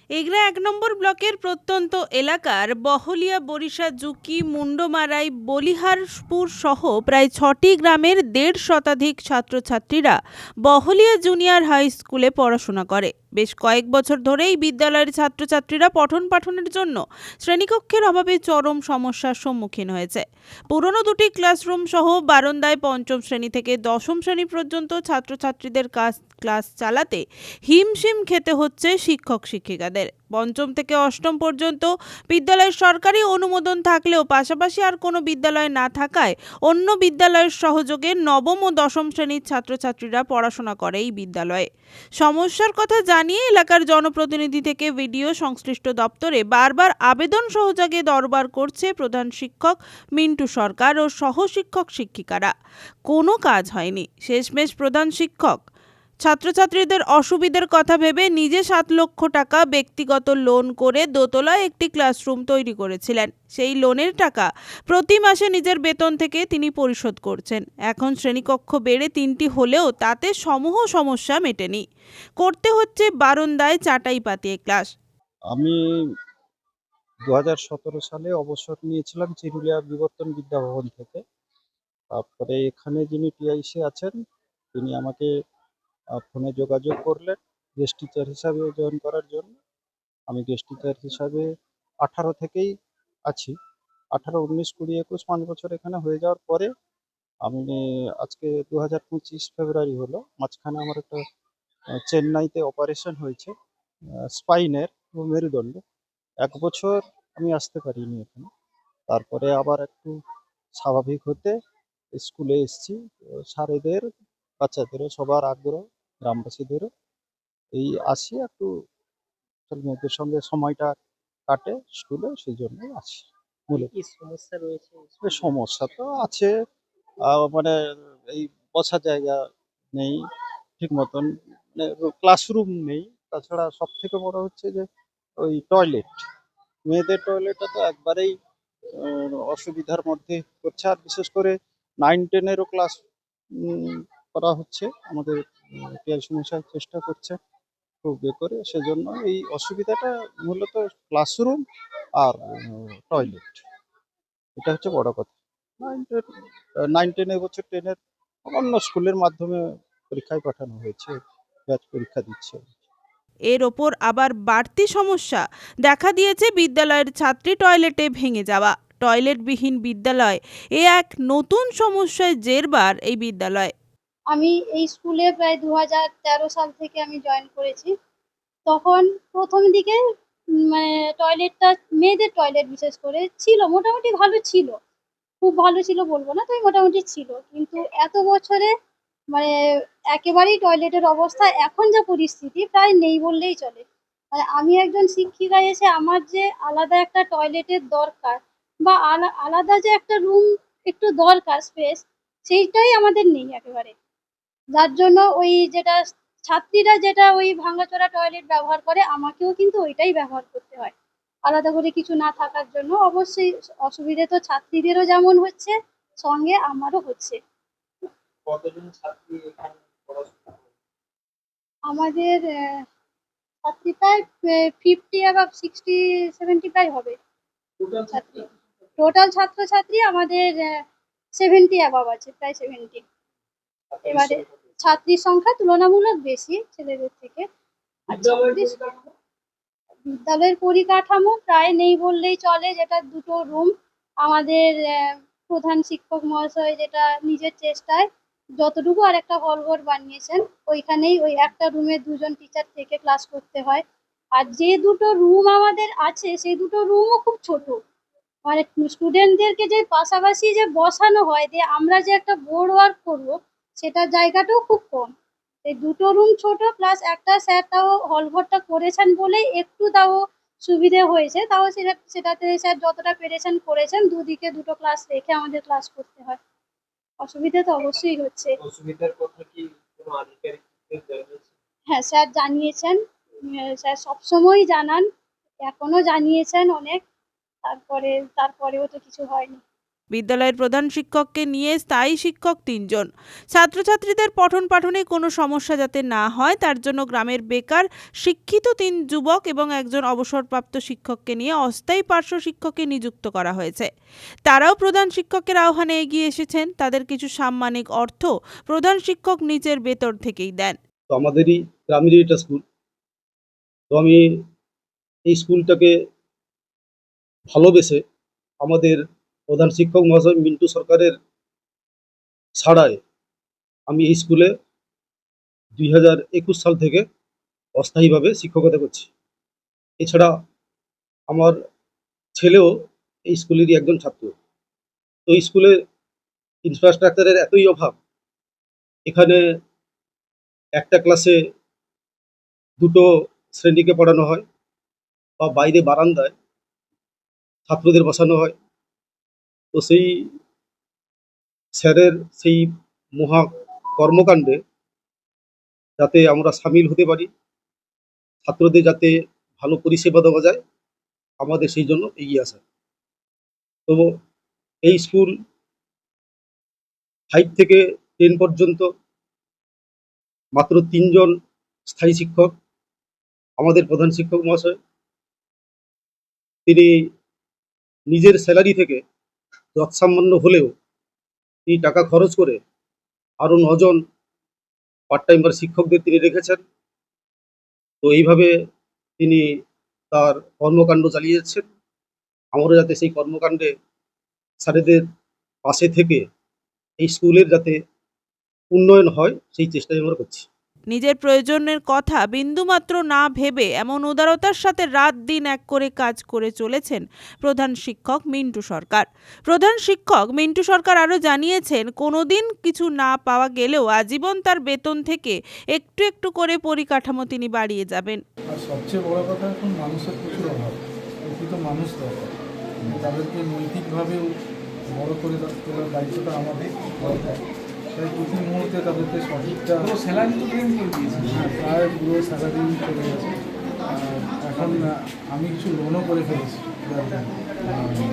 এগরা ১ নম্বর ব্লকের প্রত্যন্ত এলাকার বহলিয়া, বরিশা, জুকি, মুন্ডমারাই, বলিহারপুর সহ প্রায় ৬টি গ্রামের ১৫০ শতাধিক ছাত্রছাত্রীরা বহলিয়া জুনিয়র হাই স্কুলে পড়াশোনা করে। বেশ কয়েক বছর ধরেই বিদ্যালয়ের ছাত্রছাত্রীরা পঠন পাঠনের জন্য শ্রেণীকক্ষের অভাবে চরম সমস্যার সম্মুখীন হয়েছে। পুরনো দুটি ক্লাসরুম সহ বারান্দায় পঞ্চম শ্রেণী থেকে দশম শ্রেণী পর্যন্ত ছাত্রছাত্রীদের ক্লাস চালাতে হিমশিম খেতে হচ্ছে শিক্ষক শিক্ষিকাদের। পঞ্চম থেকে অষ্টম পর্যন্ত বিদ্যালয়ের সরকারি অনুমোদন থাকলেও পাশাপাশি আর কোনো বিদ্যালয় না থাকায় অন্য বিদ্যালয়ের সহযোগে নবম ও দশম শ্রেণীর ছাত্রছাত্রীরা পড়াশোনা করে এই বিদ্যালয়ে। সমস্যার কথা জানিয়ে এলাকার জনপ্রতিনিধি থেকে ভিডিও সংশ্লিষ্ট দপ্তরে বারবার আবেদন সহযোগে দরবার করছে প্রধান শিক্ষক মিন্টু সরকার ও সহশিক্ষক শিক্ষিকারা। কোনো কাজ হয়নি। শেষমেশ প্রধান শিক্ষক ছাত্রছাত্রীদের অসুবিধার কথা ভেবে নিজে ৭ লক্ষ টাকা ব্যক্তিগত লোন করে দোতলায় একটি ক্লাসরুম তৈরি করেছিলেন। সেই লোনের টাকা প্রতি মাসে নিজের বেতন থেকে তিনি পরিশোধ করছেন। এখন শ্রেণীকক্ষ বেড়ে ৩টি হলেও তাতে সমূহ সমস্যা মেটেনি। করতে হচ্ছে বারান্দায় চাটাই পাতিয়ে ক্লাস। আমি 2017 সালে অবসর নিয়েছিলাম চিরুলিয়া বিবর্তন বিদ্যাভবন থেকে। তারপরে এখানে যিনি টিআইসি আছেন তিনি আমাকে ফোনে যোগাযোগ করলেন গেস্ট টিচার হিসাবে জয়েন করার জন্য। আমি গেস্ট টিচার হিসাবে 18 থেকেই আছি। 18, 19, 20, 21 5 বছর এখানে হয়ে যাওয়ার পরে আমি আজকে 2025 ফেব্রুয়ারি হলো। মাঝখানে আমার একটা চেন্নাইতে অপারেশন হয়েছে স্পাইনের মেরুদণ্ড। 1 বছর আমি আসতে পারিনি এখানে। তারপরে আবার একটু স্বাভাবিক হতে স্কুলে এসেছি। স্যারেদের, বাচ্চাদেরও সবার আগ্রহ, গ্রামবাসীদেরও এই আসি একটু মেয়েদের সঙ্গে সময়টা কাটে স্কুলে, সেই জন্যই আসি। মূলত কি সমস্যা রয়েছে? সমস্যা তো আছে, মানে এই বসার জায়গা নেই ঠিক মতন, মানে ক্লাসরুম নেই। তাছাড়া সব থেকে বড় হচ্ছে যে ওই টয়লেট, মেয়েদের টয়লেটটা তো একবারেই অসুবিধার মধ্যে করছে। আর বিশেষ করে 9-10-এরও ক্লাস করা হচ্ছে। আমাদের টিআইসি মশাই চেষ্টা করছে খুব করে, সেজন্য এই অসুবিধাটা মূলত ক্লাসরুম আর টয়লেট, এটা হচ্ছে বড় কথা। 9-10 এবছর 10-এর অন্য স্কুলের মাধ্যমে পরীক্ষায় পাঠানো হয়েছে, ব্যাচ পরীক্ষা দিচ্ছে। এর ওপর আবার বাড়তি সমস্যা দেখা দিয়েছে বিদ্যালয়ের ছাত্রী টয়লেটে ভেঙে যাওয়া। টয়লেটবিহীন বিদ্যালয় এ এক নতুন সমস্যায় জেরবার এই বিদ্যালয়। আমি এই স্কুলে প্রায় 2013 সাল থেকে আমি জয়েন করেছি। তখন প্রথম দিকে মানে টয়লেটটা, মেয়েদের টয়লেট বিশেষ করে ছিল, মোটামুটি ভালো ছিল। খুব ভালো ছিল বলবো না, তবে মোটামুটি ছিল। কিন্তু এত বছরে মানে একেবারেই টয়লেটের অবস্থা এখন যা পরিস্থিতি প্রায় নেই বললেই চলে। আর আমি একজন শিক্ষিকা এসে আমার যে আলাদা একটা টয়লেটের দরকার বা আলাদা যে একটা রুম একটু দরকার স্পেস, সেইটাই আমাদের নেই একেবারে। যার জন্য ওই যেটা ছাত্রীরা যেটা ওই ভাঙাচোরা টয়লেট ব্যবহার করে, আমাকেও কিন্তু ওইটাই ব্যবহার করতে হয় আলাদা করে কিছু না থাকার জন্য। অবশ্যই অসুবিধে তো ছাত্রীদেরও যেমন হচ্ছে, সঙ্গে আমারও হচ্ছে। কতজন ছাত্রী এখানে পড়াশোনা করে? আমাদের ছাত্রী প্রায় 50 অ্যাবাভ 60-70 প্রায় হবে ছাত্রী। টোটাল ছাত্রছাত্রী আমাদের 70 অ্যাবাভ আছে, প্রায় 70। এবারে ছাত্রীর সংখ্যা তুলনামূলক বেশি ছেলেদের থেকে। বিদ্যালয়ের পরিকাঠামো প্রায় নেই বললেই চলে। যেটা 2টো রুম আমাদের প্রধান শিক্ষক মহাশয় যেটা নিজের চেষ্টায় যতটুকু আর একটা হল ঘর বানিয়েছেন, ওইখানেই ওই একটা রুমে 2জন টিচার থেকে ক্লাস করতে হয়। আর যে 2টো রুম আমাদের আছে সেই 2টো রুমও খুব ছোট। মানে স্টুডেন্টদেরকে যে পাশাপাশি যে বসানো হয়, যে আমরা যে একটা বোর্ড ওয়ার্ক করবো, সেটার জায়গাটাও খুব কম। এই 2টো রুম ছোট, প্লাস একটা স্যার তাও হল ঘরটা করেছেন বলেই একটু তাও সুবিধে হয়েছে। তাও সেটাতে স্যার যতটা পেরেছেন করেছেন, দুদিকে 2টো ক্লাস রেখে আমাদের ক্লাস করতে হয়। অসুবিধা তো অবশ্যই হচ্ছে। অসুবিধার কথা কি কোনো আধিকারিকদের জানিয়েছে? হ্যাঁ, স্যার জানিয়েছেন। স্যার সবসময় জানান, এখনো জানিয়েছেন অনেক। তারপরেও তো কিছু হয়নি। বিদ্যালয়ের প্রধান শিক্ষককে নিয়ে স্থায়ী শিক্ষক ৩ জন। ছাত্রছাত্রীদের পঠন পাঠনে কোনো সমস্যা যাতে না হয় তার জন্য গ্রামের বেকার শিক্ষিত ৩ যুবক এবং একজন অবসরপ্রাপ্ত শিক্ষককে নিয়ে অস্থায়ী পার্শ্ব শিক্ষককে নিযুক্ত করা হয়েছে। তারাও প্রধান শিক্ষকের আহ্বানে এগিয়ে এসেছেন। তাদের কিছু সাম্মানিক অর্থ প্রধান শিক্ষক নিজের বেতন থেকেই দেন। তো আমাদেরই গ্রামেরই এটা স্কুল। তো আমি এই স্কুলটাকে ভালোবেসে আমাদের প্রধান শিক্ষক মহাশয় মিন্টু সরকারের ছাড়ায় আমি এই স্কুলে 2021 সাল থেকে অস্থায়ীভাবে শিক্ষকতা করছি। এছাড়া আমার ছেলেও এই স্কুলেরই একজন ছাত্র। তো এই স্কুলে ইনফ্রাস্ট্রাকচারের এতই অভাব, এখানে একটা ক্লাসে 2টো শ্রেণীকে পড়ানো হয় বা বাইরে বারান্দায় ছাত্রদের বসানো হয়। তো সেই স্যারের সেই মহা কর্মকাণ্ডে যাতে আমরা সামিল হতে পারি, ছাত্রদের যাতে ভালো পরিষেবা দেওয়া যায়, আমাদের সেই জন্য এগিয়ে আসা। তো এই স্কুল 5 থেকে 10 পর্যন্ত মাত্র 3 জন স্থায়ী শিক্ষক। আমাদের প্রধান শিক্ষক মহাশয় তিনি নিজের স্যালারি থেকে যৎসামান্য হলেও এই টাকা খরচ করে আরও 9 জন পার্ট টাইমার শিক্ষকদের তিনি রেখেছেন। তো এইভাবে তিনি তার কর্মকাণ্ড চালিয়ে যাচ্ছেন। আমরা যাতে সেই কর্মকাণ্ডে স্যারেদের পাশে থেকে এই স্কুলের যাতে উন্নয়ন হয় সেই চেষ্টাই আমরা করছি। নিজের প্রয়োজনের কথা বিন্দুমাত্র না ভেবে এমন উদারতার সাথে রাত দিন এক করে কাজ করে চলেছেন প্রধান শিক্ষক মিন্টু সরকার। প্রধান শিক্ষক মিন্টু সরকার আরও জানিয়েছেন, কোনোদিন কিছু না পাওয়া গেলেও আজীবন তার বেতন থেকে একটু একটু করে পরিকাঠামো তিনি বাড়িয়ে যাবেন। আর সবচেয়ে বড় কথা, এখন মানুষের প্রচুর অভাব, প্রকৃত মানুষ দরকার। তাদেরকে নৈতিকভাবেও বড় করে তোলার দায়িত্বটা আমাদের দরকার। তাই প্রতি মুহূর্তে তাদেরকে সঠিকটা স্যালারি তো প্রেম করে দিয়েছি, প্রায় পুরো স্যালারি চলে গেছে। এখন আমি কিছু লোনও করে ফেলেছি,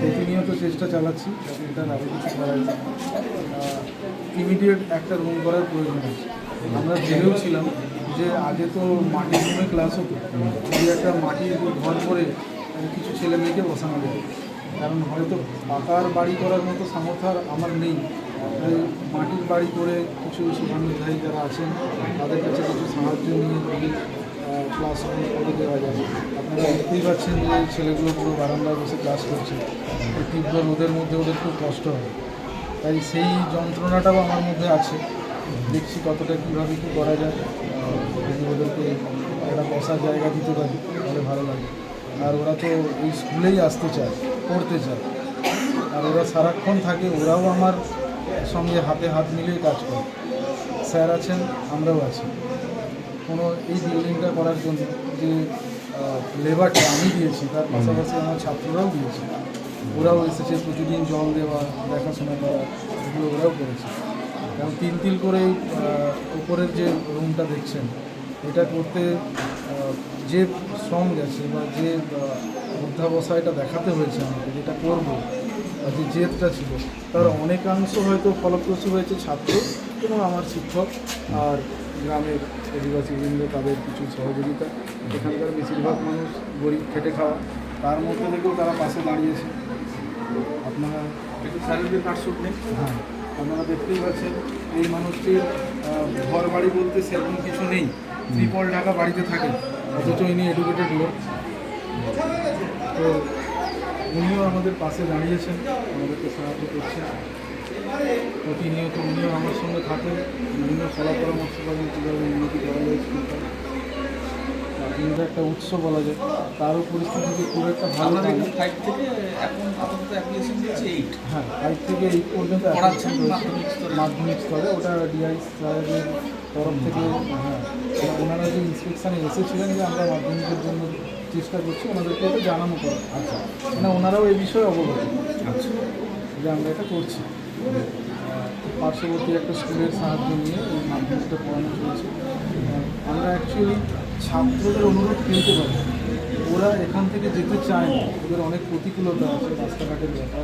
প্রতিনিয়ত চেষ্টা চালাচ্ছি যাতে এটার আরও কিছু করা যায়। ইমিডিয়েট একটা রুম করার প্রয়োজন আছে। আমরা ভেবেও ছিলাম যে আগে তো মাটির রুমে ক্লাস হতো, যদি একটা মাটির ঘর করে কিছু ছেলে মেয়েকে বসানো যায়, কারণ হয়তো পাকার বাড়ি করার মতো সামর্থ্য আমার নেই। তাই মাটির বাড়ি করে কিছু শুভানুধ্যায়ী যারা আছেন তাদের কাছে কিছু সাহায্য নিয়ে যদি ক্লাসরুম করে দেওয়া যায়। আপনারা দেখতেই পাচ্ছেন যে ছেলেগুলো পুরো বারান্দায় বসে ক্লাস করছে, তীব্র রোদের মধ্যে ওদের খুব কষ্ট হয়। তাই সেই যন্ত্রণাটাও আমার মধ্যে আছে। দেখছি কতটা কীভাবে কী করা যায়, যদি ওদেরকে একটা বসার জায়গা দিতে পারি তাহলে ভালো লাগে। আর ওরা তো এই স্কুলেই আসতে চায়, পড়তে চায়, আর ওরা সারাক্ষণ থাকে, ওরাও আমার সঙ্গে হাতে হাত মিলিয়ে কাজ করে। স্যার আছেন, আমরাও আছি। কোনো এই বিল্ডিংটা করার জন্য যে লেবারটা আমি দিয়েছি, তার পাশাপাশি আমার ছাত্ররাও দিয়েছে। ওরাও এসেছে প্রতিদিন জল দেওয়া, দেখাশোনা করা, এগুলো ওরাও করেছে। এবং 3 করে উপরের যে রুমটা দেখছেন, এটা করতে যে শ্রম গেছে বা যে অধ্যাবসায়টা দেখাতে হয়েছে আমাকে, যেটা করবো বা যে জেদটা ছিল, তার অনেকাংশ হয়তো ফলপ্রসূ হয়েছে ছাত্র এবং আমার শিক্ষক আর গ্রামের আদিবাসী বৃন্দ, তাদের কিছু সহযোগিতা। এখানকার বেশিরভাগ মানুষ গরিব, খেটে খাওয়া, তার মধ্যে থেকেও তারা পাশে দাঁড়িয়েছে। আপনারা একটু শারীরিক কাটসুট নেই, হ্যাঁ, আপনারা দেখতেই পাচ্ছেন এই মানুষটির ঘর বাড়ি বলতে সেরকম কিছু নেই, ত্রিপল ঢাকা বাড়িতে থাকে, অথচ ইনি এডুকেটেড লোক। তো উনিও আমাদের পাশে দাঁড়িয়েছেন, আমাদেরকে সাহায্য করছেন প্রতিনিয়ত। উনিও আমার সঙ্গে থাকেন, বিভিন্ন ফলা পরামর্শ করেন কীভাবে উন্নতি করা যায় স্কুলটা। কিন্তু একটা উৎস বলা যায়, তারও পরিস্থিতি খুব একটা ভালো না। 5 থেকে এখন আপাতত অ্যাপ্লিকেশন দিয়েছে 8। হ্যাঁ, 5 থেকে 8 পর্যন্ত পড়াচ্ছেন মাধ্যমিক স্তরে। ওটা ডিআই সাহেবের তরফ থেকে, হ্যাঁ, ওনারা যে ইন্সপেকশানে এসেছিলেন যে আমরা মাধ্যমিকের জন্য চেষ্টা করছি, ওনাদেরকে এটা জানানো করে। আচ্ছা, মানে ওনারাও এই বিষয়ে অবগত যে আমরা এটা করছি। পার্শ্ববর্তী একটা স্কুলের সাহায্য নিয়ে এই মাধ্যমিকটা পড়ানো চলছে। আমরা অ্যাকচুয়ালি ছাত্রদের অনুরোধ কিনতে পারি, ওরা এখান থেকে যেতে চায় না, ওদের অনেক প্রতিকূলতা আছে, রাস্তাঘাটের ব্যাপার।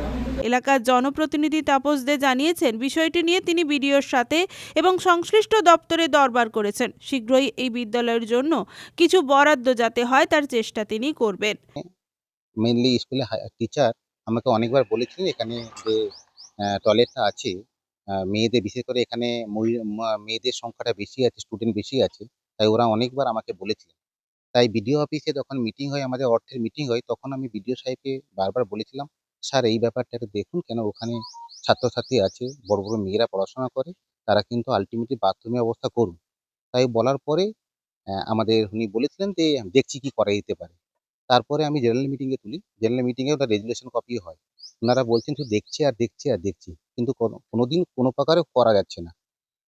এলাকার জনপ্রতিনিধি তাপস দে জানিয়েছেন, বিষয়টি নিয়ে তিনি বিডিওর সাথে এবং সংশ্লিষ্ট দপ্তরে দরবার করেছেন। শীঘ্রই এই বিদ্যালয়ের জন্য কিছু বরাদ্দ যাতে হয় তার চেষ্টা তিনি করবেন। মেইনলি স্কুলে টিচার আমাকে অনেকবার বলেছিলেন এখানে যে টয়লেটটা আছে, মেয়েদের বিশেষ করে এখানে মেয়েদের সংখ্যাটা বেশি আছে, স্টুডেন্ট বেশি আছে, তাই ওরা অনেকবার আমাকে বলেছিলেন। তাই বিডিও অফিসে যখন মিটিং হয়, আমাদের অর্থের মিটিং হয়, তখন আমি বিডিও সাহেবকে বারবার বলেছিলাম, স্যার এই ব্যাপারটা একটু দেখুন, কেন ওখানে ছাত্রছাত্রী আছে, বড় বড় মেয়েরা পড়াশোনা করে, তারা কিন্তু আলটিমেটলি বাথরুমের অবস্থা করুন। তাই বলার পরে আমাদের উনি বলেছিলেন যে দেখছি কি করা যেতে পারে। তারপরে আমি জেনারেল মিটিংয়ে তুলি। জেনারেল মিটিংয়ে ওটা রেজুলেশন কপি হয়। উনারা বলছেন শুধু দেখছি আর দেখছি আর দেখছি। কিন্তু কোনোদিন কোনো প্রকারে করা যাচ্ছে না।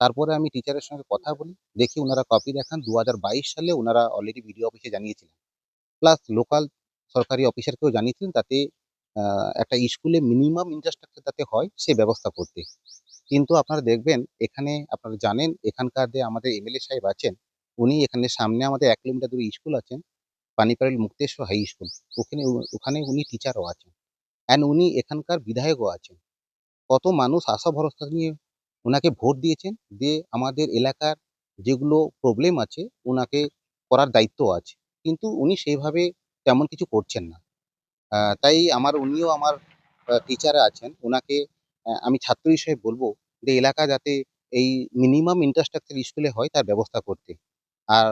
তারপরে আমি টিচারের সঙ্গে কথা বলি। দেখি উনারা কপি দেখান ২০২২ সালে উনারা অলরেডি বিডিও অফিসে জানিয়েছিলেন। প্লাস লোকাল সরকারি অফিসারকেও জানিয়েছিলেন, তাতে একটা স্কুলে মিনিমাম ইনফ্রাস্ট্রাকচার যাতে হয় সে ব্যবস্থা করতে। কিন্তু আপনারা দেখবেন এখানে, আপনারা জানেন এখানকার যে আমাদের এমএলএ সাহেব আছেন, উনি এখানে সামনে আমাদের ১ কিলোমিটার দূরে স্কুল আছেন, পানিপাড়ার মুক্তেশ্বর হাই স্কুল। ওখানে উনি টিচারও আছেন। অ্যান্ড উনি এখানকার বিধায়কও আছেন। কত মানুষ আশা ভরসা নিয়ে উনাকে ভোট দিয়েছেন, দিয়ে আমাদের এলাকার যেগুলো প্রবলেম আছে উনাকে করার দায়িত্ব আছে। কিন্তু উনি সেইভাবে তেমন কিছু করছেন না। তাই উনিও আমার টিচার আছেন। উনাকে আমি ছাত্র হিসেবে বলব যে এলাকা যাতে এই মিনিমাম ইনফ্রাস্ট্রাকচার স্কুলে হয় তার ব্যবস্থা করতে। আর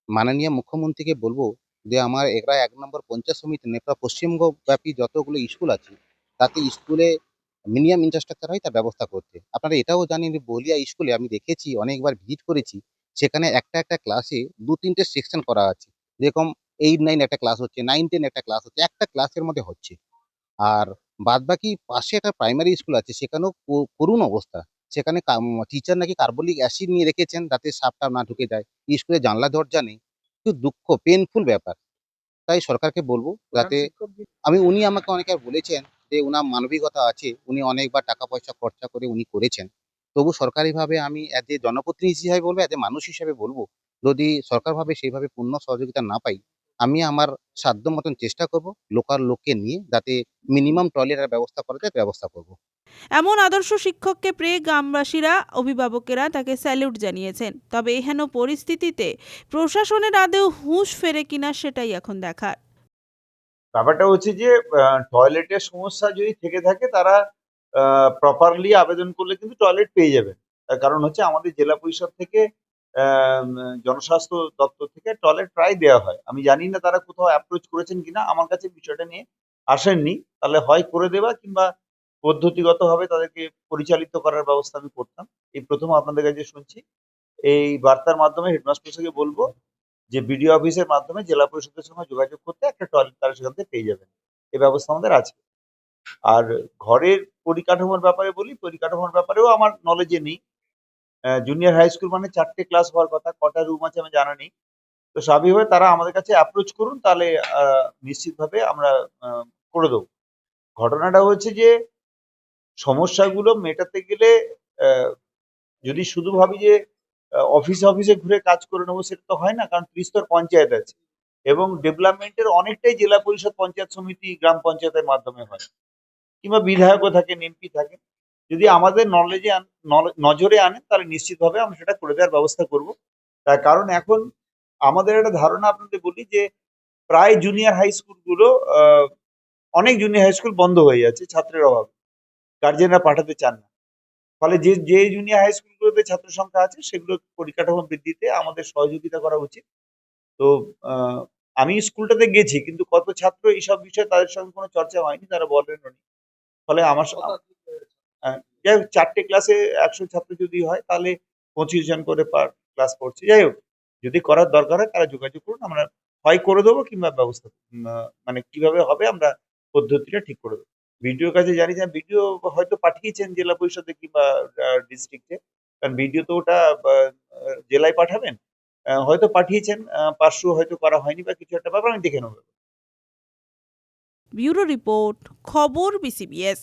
মাননীয় মুখ্যমন্ত্রীকে বলব যে আমার এগরা ১ নম্বর পঞ্চায়েত সমিতি নেপরা পশ্চিমবঙ্গব্যাপী যতগুলো স্কুল আছে, তাতে স্কুলে মিনিমাম ইনফ্রাস্ট্রাকচার হয় তার ব্যবস্থা করতে। আপনারা এটাও জানেন যে বলিয়া স্কুলে আমি দেখেছি, অনেকবার ভিজিট করেছি, সেখানে একটা ক্লাসে ২-৩ টে সেকশন করা আছে। যেরকম 8-9 একটা ক্লাস হচ্ছে, 9-10 একটা ক্লাস হচ্ছে, একটা ক্লাসের মধ্যে হচ্ছে। আর বাদবাকি পাশে একটা প্রাইমারি স্কুল আছে, সেখানেও করুণ অবস্থা। সেখানে টিচার নাকি কার্বলিক অ্যাসিড নিয়ে রেখেছেন যাতে সাপ-টাপ না ঢুকে যায়। স্কুলে জানলা দরজা নেই। খুব দুঃখ, পেইনফুল ব্যাপার। তাই সরকারকে বলব যাতে উনি আমাকে অনেকবার বলেছেন যে উনার মানবিকতা আছে, উনি অনেকবার টাকা পয়সা খরচা করে উনি করেছেন। তবু সরকারিভাবে আমি অ্যাজ এ জনপ্রতিনিধি হিসাবে বলব, অ্যাজ এ মানুষ হিসাবে বলব, যদি সরকারভাবে সেইভাবে পূর্ণ সহযোগিতা না পাই, আমি আমার সাধ্য মতন চেষ্টা করব লোকাল লোককে নিয়ে যাতে মিনিমাম টয়লেটের ব্যবস্থা করা যায় ব্যবস্থা করব। এমন আদর্শ শিক্ষককে পেয়ে গ্রামবাসীরা, অভিভাবকেরা তাকে স্যালুট জানিয়েছেন। তবে এহেন পরিস্থিতিতে প্রশাসনের আদৌ হুঁশ ফেরে কিনা সেটাই এখন দেখার। ব্যাপারটা হচ্ছে যে টয়লেটের সমস্যা যদি থেকে থাকে তারা প্রপারলি আবেদন করলে কিন্তু টয়লেট পেয়ে যাবেন। তার কারণ হচ্ছে আমাদের জেলা পরিষদ থেকে জনস্বাস্থ্য দপ্তর থেকে টয়লেট প্রায় দেওয়া হয়। আমি জানি না তারা কোথাও অ্যাপ্রোচ করেছেন কিনা, আমার কাছে বিষয়টা নিয়ে আসেননি। তাহলে হয় করে দেওয়া কিংবা পদ্ধতিগতভাবে তাদেরকে পরিচালিত করার ব্যবস্থা আমি করতাম। এই প্রথম আপনাদের কাছে শুনছি। এই বার্তার মাধ্যমে হেডমাস্টার মশাইকে বলবো যে বিডিও অফিসের মাধ্যমে জেলা পরিষদের সঙ্গে যোগাযোগ করতে একটা টয়লেট তারা সেখান থেকে পেয়ে যাবেন। এই ব্যবস্থা আমাদের আছে। আর ঘরের পরিকাঠামোর ব্যাপারে বলি, পরিকাঠামোর ব্যাপারেও আমার নলেজে নেই। জুনিয়র হাই স্কুল মানে 4টে ক্লাস হওয়ার কথা, কটা রুম আছে আমি জানা নেই। তো স্বাভাবিকভাবে তারা আমাদের কাছে অ্যাপ্রোচ করুন, তাহলে নিশ্চিতভাবে আমরা করে দেবো। ঘটনাটা হচ্ছে যে সমস্যাগুলো মেটাতে গেলে যদি শুধু ভাবি যে অফিসে ঘুরে কাজ করে নেবো, সেটা তো হয় না। কারণ ত্রিস্তর পঞ্চায়েত আছে এবং ডেভেলপমেন্টের অনেকটাই জেলা পরিষদ, পঞ্চায়েত সমিতি, গ্রাম পঞ্চায়েতের মাধ্যমে হয়, কিংবা বিধায়কও থাকেন, এমপি থাকেন। যদি আমাদের নজরে আনেন তাহলে নিশ্চিতভাবে আমরা সেটা করে দেওয়ার ব্যবস্থা করব। তার কারণ এখন আমাদের একটা ধারণা আপনাদের বলি যে প্রায় জুনিয়র হাই স্কুলগুলো, অনেক জুনিয়র হাই স্কুল বন্ধ হয়ে যাচ্ছে ছাত্রের অভাবে, গার্জেনরা পাঠাতে চান না। ফলে যে জুনিয়র হাই স্কুলগুলোতে ছাত্র সংখ্যা আছে সেগুলো পরিকাঠামো বৃদ্ধিতে আমাদের সহযোগিতা করা উচিত। তো আমি স্কুলটাতে গেছি, কিন্তু কত ছাত্র এইসব বিষয়ে তাদের সঙ্গে কোনো চর্চা হয়নি, তারা বলেনও নি। ফলে আমার 4টে ক্লাসে 100 ছাত্র যদি হয় তাহলে 25 জন করে পার ক্লাস পড়ছে। যাই হোক, যদি করার দরকার হয় তারা যোগাযোগ করুন, আমরা হয় করে দেবো কিংবা ব্যবস্থা মানে কিভাবে হবে আমরা পদ্ধতিটা ঠিক করে দেবো। বিডিওর কাছে জানি যে বিডিও হয়তো পাঠিয়েছেন জেলা পরিষদে কিংবা ডিস্ট্রিক্টে, কারণ বিডিও তো ওটা জেলায় পাঠাবেন। হয়তো পাঠিয়েছেন, পার্শ্ব হয়তো করা হয়নি বা কিছু একটা ব্যাপার, আমি দেখে নেবো। ব্যুরো রিপোর্ট, খবর বিসিবিএস।